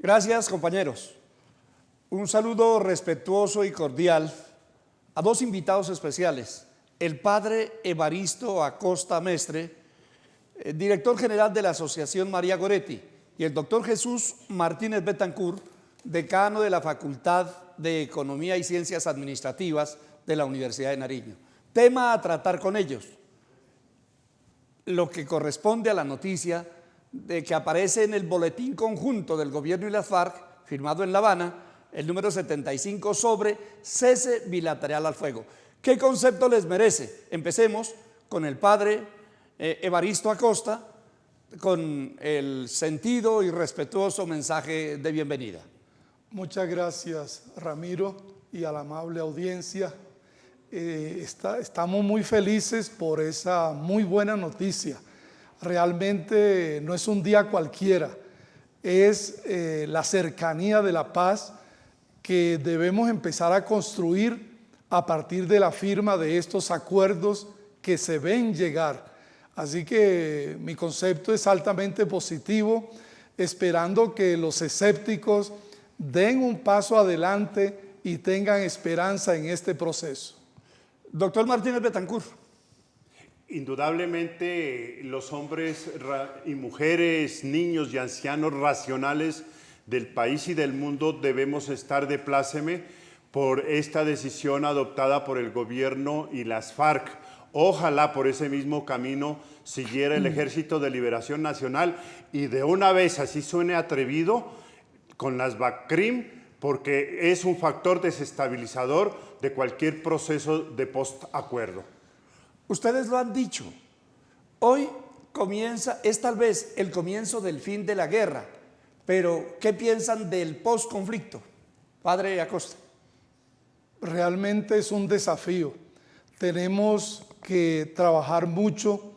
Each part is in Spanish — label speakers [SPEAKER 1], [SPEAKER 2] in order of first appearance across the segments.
[SPEAKER 1] Gracias, compañeros. Un saludo respetuoso y cordial a dos invitados especiales, el padre Evaristo Acosta Mestre, director general de la Asociación María Goretti, y el doctor Jesús Martínez Betancourt, decano de la Facultad de Economía y Ciencias Administrativas de la Universidad de Nariño. Tema a tratar con ellos: lo que corresponde a la noticia de que aparece en el boletín conjunto del gobierno y las FARC, firmado en La Habana, el número 75 sobre cese bilateral al fuego. ¿Qué concepto les merece? Empecemos con el padre Evaristo Acosta, con el sentido y respetuoso mensaje de bienvenida.
[SPEAKER 2] Muchas gracias, Ramiro, y a la amable audiencia. Estamos muy felices por esa muy buena noticia. Realmente no es un día cualquiera, es la cercanía de la paz que debemos empezar a construir a partir de la firma de estos acuerdos que se ven llegar. Así que mi concepto es altamente positivo, esperando que los escépticos den un paso adelante y tengan esperanza en este proceso.
[SPEAKER 1] Doctor Martínez Betancourt.
[SPEAKER 3] Indudablemente los hombres y mujeres, niños y ancianos racionales del país y del mundo debemos estar de pláceme por esta decisión adoptada por el gobierno y las FARC. Ojalá por ese mismo camino siguiera el Ejército de Liberación Nacional y de una vez, así suene atrevido, con las BACRIM, porque es un factor desestabilizador de cualquier proceso de post-acuerdo.
[SPEAKER 1] Ustedes lo han dicho, hoy es tal vez el comienzo del fin de la guerra, pero ¿qué piensan del post-conflicto? Padre Acosta.
[SPEAKER 2] Realmente es un desafío. Tenemos que trabajar mucho,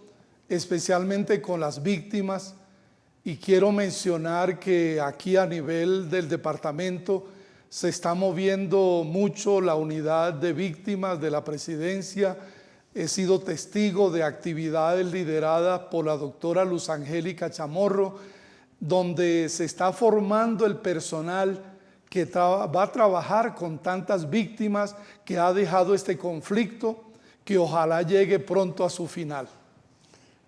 [SPEAKER 2] especialmente con las víctimas, y quiero mencionar que aquí a nivel del departamento se está moviendo mucho la unidad de víctimas de la presidencia. He sido testigo de actividades lideradas por la doctora Luz Angélica Chamorro, donde se está formando el personal que va a trabajar con tantas víctimas que ha dejado este conflicto, que ojalá llegue pronto a su final.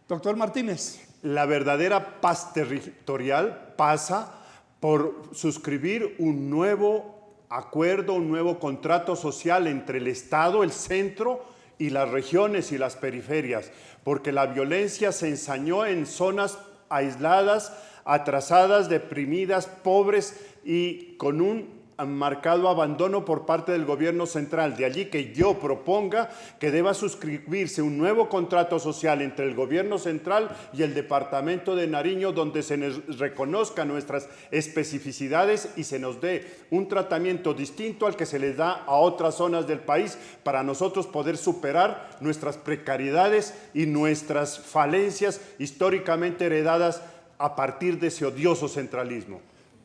[SPEAKER 1] Doctor Martínez.
[SPEAKER 3] La verdadera paz territorial pasa por suscribir un nuevo acuerdo, un nuevo contrato social entre el Estado, el centro y las regiones y las periferias, porque la violencia se ensañó en zonas aisladas, atrasadas, deprimidas, pobres y con un marcado abandono por parte del gobierno central. De allí que yo proponga que deba suscribirse un nuevo contrato social entre el gobierno central y el departamento de Nariño, donde se nos reconozcan nuestras especificidades y se nos dé un tratamiento distinto al que se les da a otras zonas del país, para nosotros poder superar nuestras precariedades y nuestras falencias históricamente heredadas a partir de ese odioso centralismo.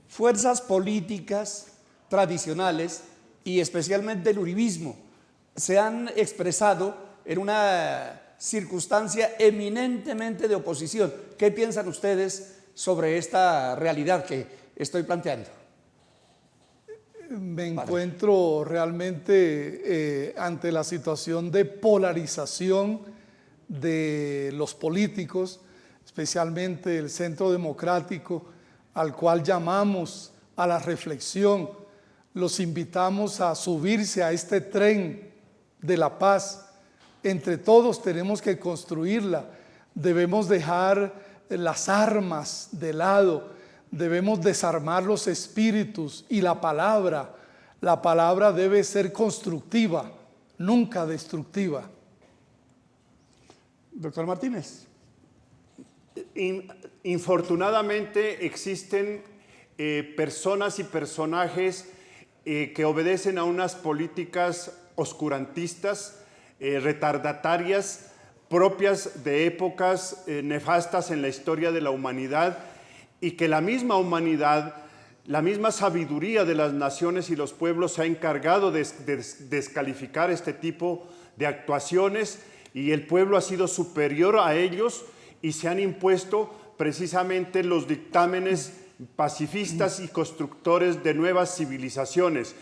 [SPEAKER 1] Fuerzas políticas tradicionales y especialmente el uribismo se han expresado en una circunstancia eminentemente de oposición. ¿Qué piensan ustedes sobre esta realidad que estoy planteando?
[SPEAKER 2] Me encuentro realmente ante la situación de polarización de los políticos, especialmente el Centro Democrático, al cual llamamos a la reflexión. Los invitamos a subirse a este tren de la paz. Entre todos tenemos que construirla. Debemos dejar las armas de lado, debemos desarmar los espíritus y la palabra debe ser constructiva, nunca destructiva.
[SPEAKER 1] Doctor Martínez.
[SPEAKER 3] Infortunadamente existen personas y personajes que obedecen a unas políticas oscurantistas, retardatarias, propias de épocas nefastas en la historia de la humanidad, y que la misma humanidad, la misma sabiduría de las naciones y los pueblos se ha encargado de descalificar este tipo de actuaciones, y el pueblo ha sido superior a ellos y se han impuesto precisamente los dictámenes pacifistas y constructores de nuevas civilizaciones.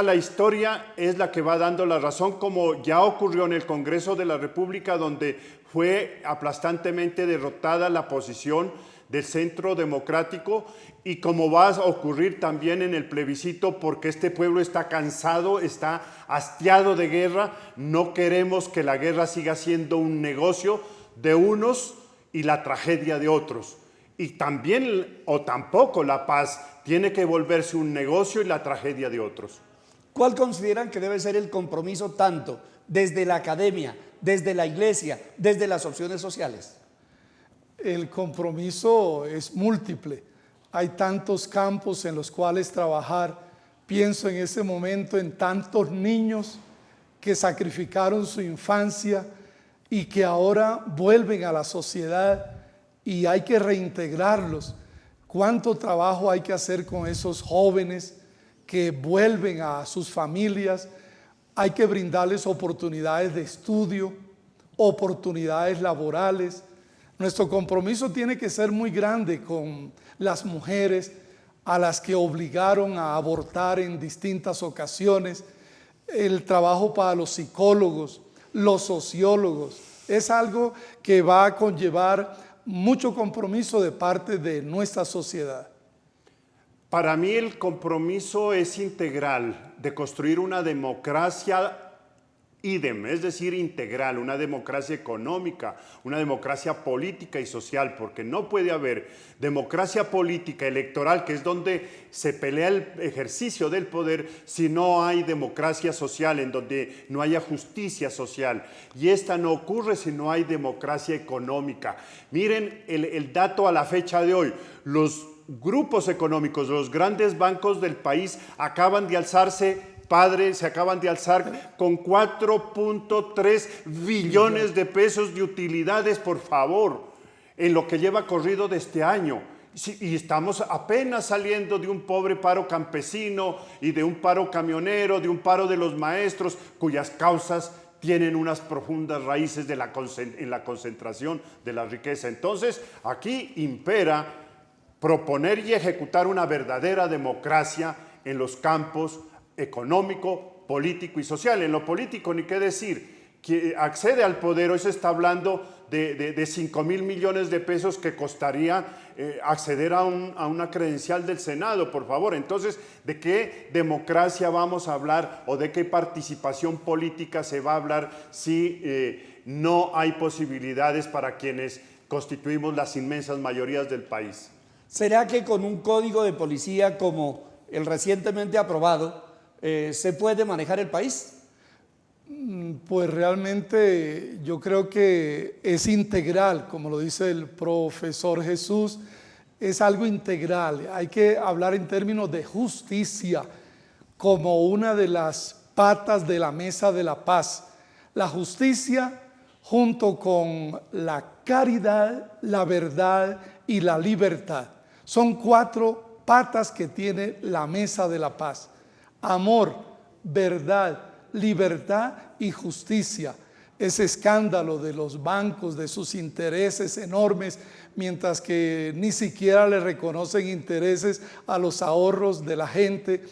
[SPEAKER 3] La historia es la que va dando la razón, como ya ocurrió en el Congreso de la República, donde fue aplastantemente derrotada la posición del Centro Democrático, y como va a ocurrir también en el plebiscito, porque este pueblo está cansado, está hastiado de guerra. No queremos que la guerra siga siendo un negocio de unos y la tragedia de otros. Y también, o tampoco, la paz tiene que volverse un negocio y la tragedia de otros.
[SPEAKER 1] ¿Cuál consideran que debe ser el compromiso tanto desde la academia, desde la iglesia, desde las opciones sociales?
[SPEAKER 2] El compromiso es múltiple. Hay tantos campos en los cuales trabajar. Pienso en ese momento en tantos niños que sacrificaron su infancia y que ahora vuelven a la sociedad y hay que reintegrarlos. ¿Cuánto trabajo hay que hacer con esos jóvenes que vuelven a sus familias? Hay que brindarles oportunidades de estudio, oportunidades laborales. Nuestro compromiso tiene que ser muy grande con las mujeres a las que obligaron a abortar en distintas ocasiones. El trabajo para los psicólogos, los sociólogos, es algo que va a conllevar mucho compromiso de parte de nuestra sociedad.
[SPEAKER 3] Para mí el compromiso es integral, de construir una democracia idem, es decir, integral, una democracia económica, una democracia política y social, porque no puede haber democracia política electoral, que es donde se pelea el ejercicio del poder, si no hay democracia social, en donde no haya justicia social. Y esta no ocurre si no hay democracia económica. Miren el dato a la fecha de hoy. Los grupos económicos, los grandes bancos del país acaban de alzarse, se acaban de alzar con 4.3 billones de pesos de utilidades, por favor, en lo que lleva corrido de este año. Y estamos apenas saliendo de un pobre paro campesino y de un paro camionero, de un paro de los maestros, cuyas causas tienen unas profundas raíces en la concentración de la riqueza. Entonces, aquí impera proponer y ejecutar una verdadera democracia en los campos económico, político y social. En lo político, ni qué decir, que accede al poder, hoy se está hablando de 5.000 millones de pesos que costaría acceder a una credencial del Senado, por favor. Entonces, ¿de qué democracia vamos a hablar o de qué participación política se va a hablar si no hay posibilidades para quienes constituimos las inmensas mayorías del país?
[SPEAKER 1] ¿Será que con un código de policía como el recientemente aprobado se puede manejar el país?
[SPEAKER 2] Pues realmente yo creo que es integral, como lo dice el profesor Jesús, es algo integral. Hay que hablar en términos de justicia como una de las patas de la mesa de la paz. La justicia junto con la caridad, la verdad y la libertad. Son 4 patas que tiene la mesa de la paz. Amor, verdad, libertad y justicia. Ese escándalo de los bancos, de sus intereses enormes, mientras que ni siquiera le reconocen intereses a los ahorros de la gente.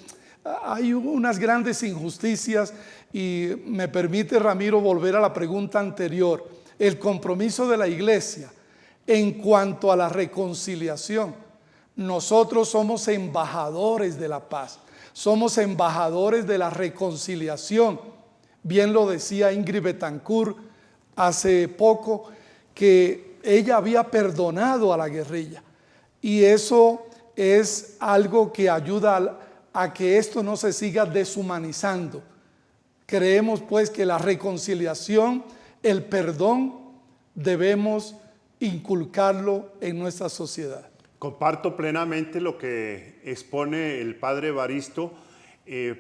[SPEAKER 2] Hay unas grandes injusticias y me permite, Ramiro, volver a la pregunta anterior. El compromiso de la iglesia en cuanto a la reconciliación. Nosotros somos embajadores de la paz. Somos embajadores de la reconciliación. Bien lo decía Ingrid Betancourt hace poco, que ella había perdonado a la guerrilla. Y eso es algo que ayuda a que esto no se siga deshumanizando. Creemos pues que la reconciliación, el perdón, debemos inculcarlo en nuestra sociedad.
[SPEAKER 3] Comparto plenamente lo que expone el padre Evaristo,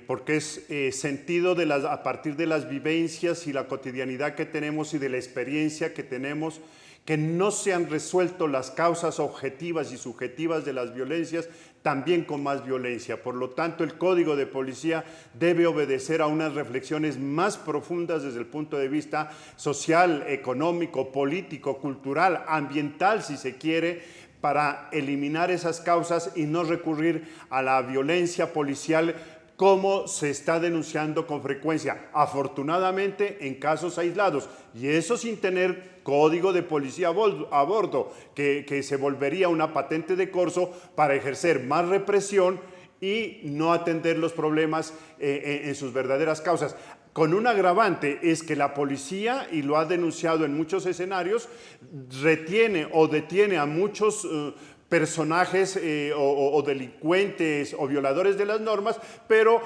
[SPEAKER 3] porque es sentido a partir de las vivencias y la cotidianidad que tenemos y de la experiencia que tenemos, que no se han resuelto las causas objetivas y subjetivas de las violencias, también con más violencia. Por lo tanto, el Código de Policía debe obedecer a unas reflexiones más profundas desde el punto de vista social, económico, político, cultural, ambiental, si se quiere, para eliminar esas causas y no recurrir a la violencia policial como se está denunciando con frecuencia, afortunadamente en casos aislados, y eso sin tener código de policía a bordo, que se volvería una patente de corso para ejercer más represión y no atender los problemas en sus verdaderas causas. Con un agravante es que la policía, y lo ha denunciado en muchos escenarios, retiene o detiene a muchos personajes o delincuentes o violadores de las normas, pero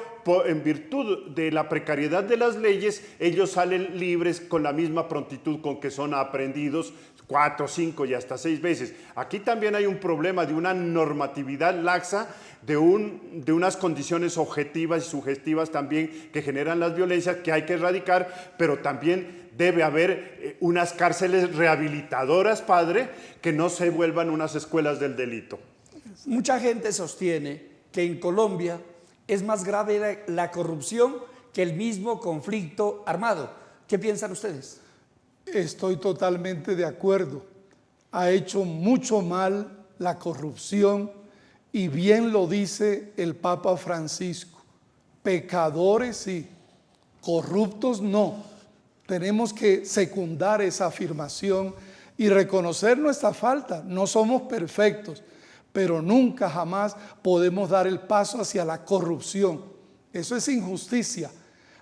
[SPEAKER 3] en virtud de la precariedad de las leyes, ellos salen libres con la misma prontitud con que son aprehendidos 4, 5 y hasta 6 veces. Aquí también hay un problema de una normatividad laxa, de unas condiciones objetivas y sugestivas también que generan las violencias que hay que erradicar, pero también debe haber unas cárceles rehabilitadoras, padre, que no se vuelvan unas escuelas del delito.
[SPEAKER 1] Mucha gente sostiene que en Colombia es más grave la corrupción que el mismo conflicto armado. ¿Qué piensan ustedes?
[SPEAKER 2] Estoy totalmente de acuerdo. Ha hecho mucho mal la corrupción y bien lo dice el Papa Francisco. Pecadores sí, corruptos no. Tenemos que secundar esa afirmación y reconocer nuestra falta. No somos perfectos, pero nunca jamás podemos dar el paso hacia la corrupción. Eso es injusticia.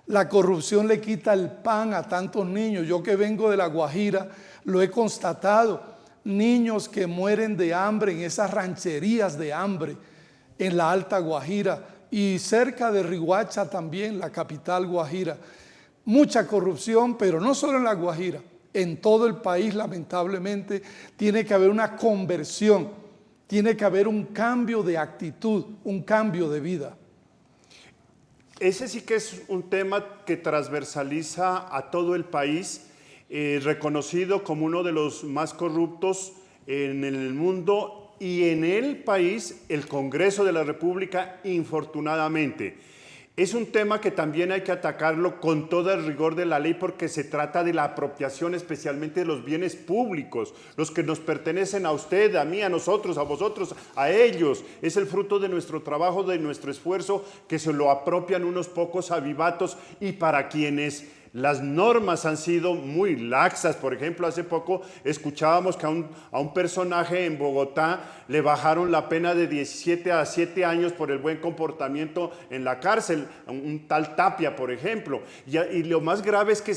[SPEAKER 2] La corrupción le quita el pan a tantos niños. Yo que vengo de La Guajira lo he constatado. Niños que mueren de hambre en esas rancherías de hambre en la Alta Guajira y cerca de Riohacha también, la capital Guajira. Mucha corrupción, pero no solo en La Guajira, en todo el país lamentablemente tiene que haber una conversión, tiene que haber un cambio de actitud, un cambio de vida.
[SPEAKER 3] Ese sí que es un tema que transversaliza a todo el país, reconocido como uno de los más corruptos en el mundo, y en el país, el Congreso de la República, infortunadamente. Es un tema que también hay que atacarlo con todo el rigor de la ley, porque se trata de la apropiación especialmente de los bienes públicos, los que nos pertenecen a usted, a mí, a nosotros, a vosotros, a ellos. Es el fruto de nuestro trabajo, de nuestro esfuerzo, que se lo apropian unos pocos avivatos, y para quienes las normas han sido muy laxas. Por ejemplo, hace poco escuchábamos que a un personaje en Bogotá le bajaron la pena de 17 a 7 años por el buen comportamiento en la cárcel, un tal Tapia, por ejemplo. Y lo más grave es que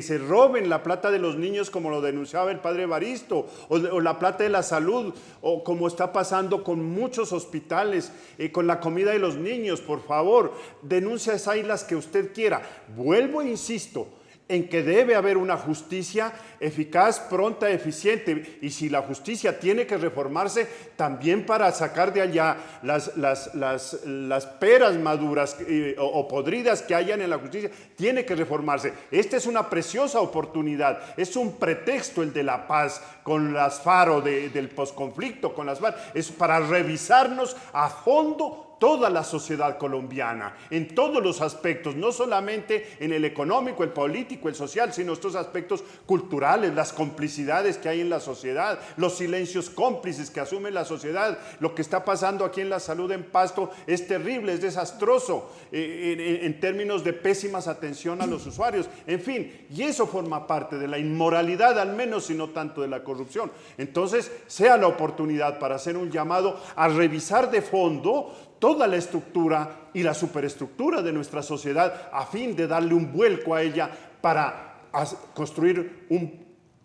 [SPEAKER 3] se roben la plata de los niños, como lo denunciaba el padre Evaristo, o la plata de la salud, o como está pasando con muchos hospitales, con la comida de los niños. Por favor, denuncias hay las que usted quiera. Vuelvo e insisto en que debe haber una justicia eficaz, pronta, eficiente, y si la justicia tiene que reformarse, también para sacar de allá las peras maduras o podridas que hayan en la justicia, tiene que reformarse. Esta es una preciosa oportunidad, es un pretexto el de la paz con las FARO del posconflicto, con las FARO, es para revisarnos a fondo toda la sociedad colombiana, en todos los aspectos, no solamente en el económico, el político, el social, sino estos aspectos culturales, las complicidades que hay en la sociedad, los silencios cómplices que asume la sociedad. Lo que está pasando aquí en la salud en Pasto es terrible, es desastroso, en términos de pésimas atención a los usuarios, en fin, y eso forma parte de la inmoralidad, al menos, y no tanto de la corrupción. Entonces, sea la oportunidad para hacer un llamado a revisar de fondo toda la estructura y la superestructura de nuestra sociedad, a fin de darle un vuelco a ella para construir un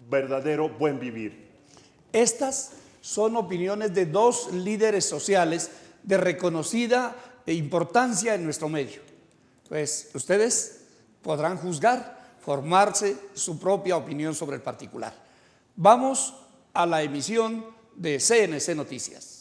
[SPEAKER 3] verdadero buen vivir.
[SPEAKER 1] Estas son opiniones de dos líderes sociales de reconocida importancia en nuestro medio. Pues ustedes podrán juzgar, formarse su propia opinión sobre el particular. Vamos a la emisión de CNC Noticias.